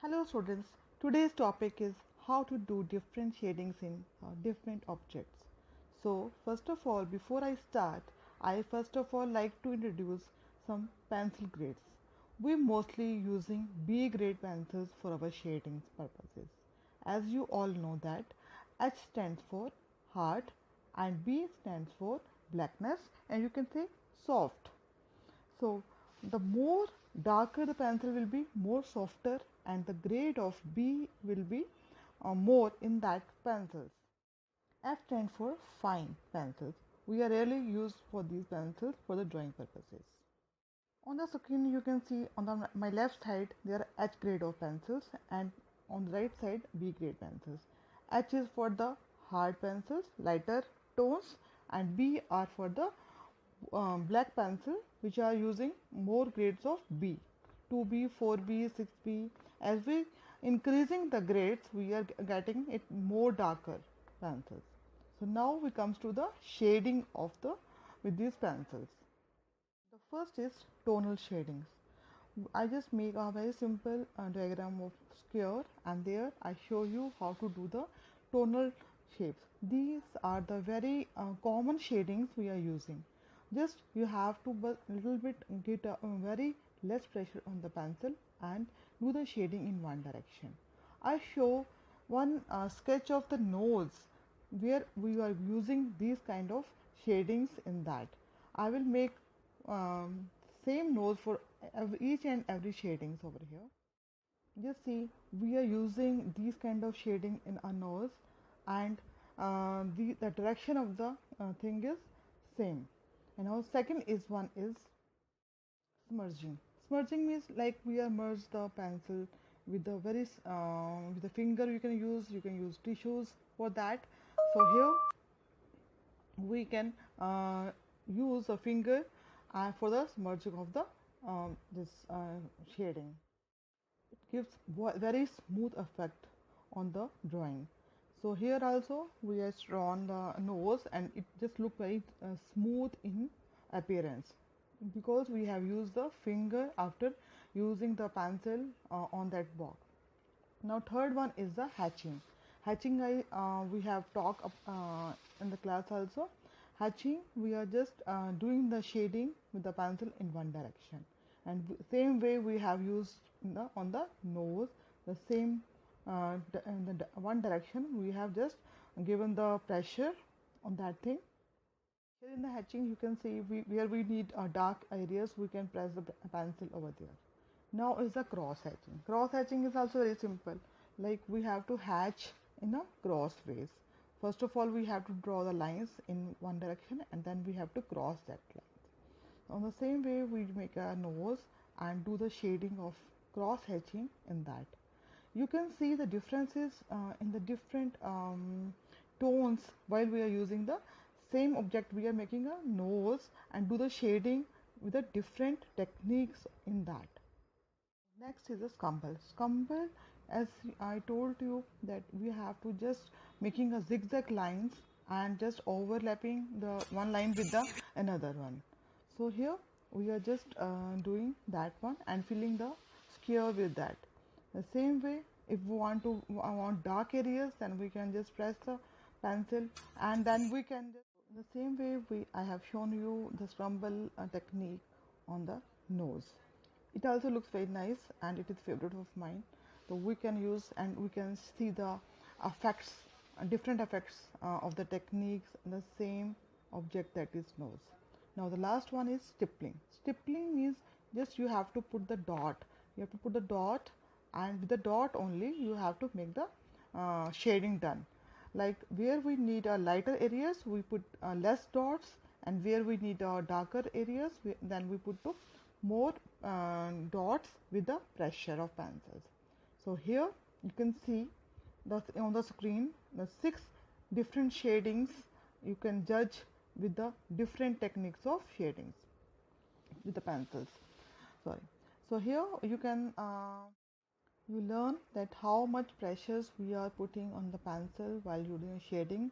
Hello students, today's topic is how to do different shadings in different objects. So first of all, before I start, I first of all like to introduce some pencil grades. We mostly using B grade pencils for our shadings purposes. As you all know that H stands for hard and B stands for blackness and you can say soft. So the more darker the pencil will be, more softer, and the grade of B will be more in that pencils. F stands for fine pencils. We are rarely used for these pencils for the drawing purposes. On the screen you can see on my left side there are H grade of pencils and on the right side B grade pencils. H is for the hard pencils, lighter tones, and B are for the black pencil which are using more grades of B, 2B, 4B, 6B. As we increasing the grades we are getting it more darker pencils. So now we comes to the shading of the with these pencils. The first is tonal shadings. I just make a very simple diagram of square and there I show you how to do the tonal shapes. These are the very common shadings we are using. Just you have to but little bit get a very less pressure on the pencil and do the shading in one direction. I show one sketch of the nose where we are using these kind of shadings in that. I will make um, same nose for each and every shadings over here. Just see we are using these kind of shading in our nose and the direction of the thing is same. And now second is one is smudging. Smudging means like we are merge the pencil with the with the finger you can use tissues for that. So here we can use a finger for the smudging of the this shading. It gives very smooth effect on the drawing. So here also we have drawn the nose and it just look very smooth in appearance because we have used the finger after using the pencil on that box. Now third one is the hatching. Hatching we have talked in the class also. Hatching we are just doing the shading with the pencil in one direction and same way we have used on the nose the same in the one direction we have just given the pressure on that thing. Here in the hatching you can see where we need dark areas we can press the pencil over there. Now is the cross hatching. Cross hatching is also very simple, like we have to hatch in a cross ways. First of all we have to draw the lines in one direction and then we have to cross that line. On the same way we make a nose and do the shading of cross hatching in that. You can see the differences in the different tones while we are using the same object. We are making a nose and do the shading with the different techniques in that. Next is the scumble. Scumble, as I told you that we have to just making a zigzag lines and just overlapping the one line with the another one. So here we are just doing that one and filling the square with that. The same way if we want dark areas then we can just press the pencil and then we can just, the same way I have shown you the scumble technique on the nose. It also looks very nice and it is favorite of mine. So we can use and we can see the effects, different effects of the techniques in the same object that is nose. Now the last one is stippling. Stippling means just you have to put the dot. You have to put the dot and with the dot only you have to make the shading done. Like where we need lighter areas we put less dots and where we need darker areas then we put the more dots with the pressure of pencils. So here you can see on the screen the 6 different shadings you can judge with the different techniques of shadings with the pencils. Sorry. So here you can you learn that how much pressures we are putting on the pencil while doing shading,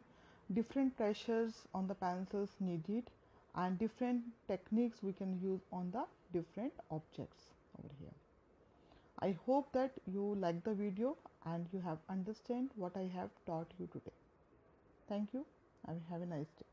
different pressures on the pencils needed and different techniques we can use on the different objects over here. I hope that you like the video and you have understand what I have taught you today. Thank you and have a nice day.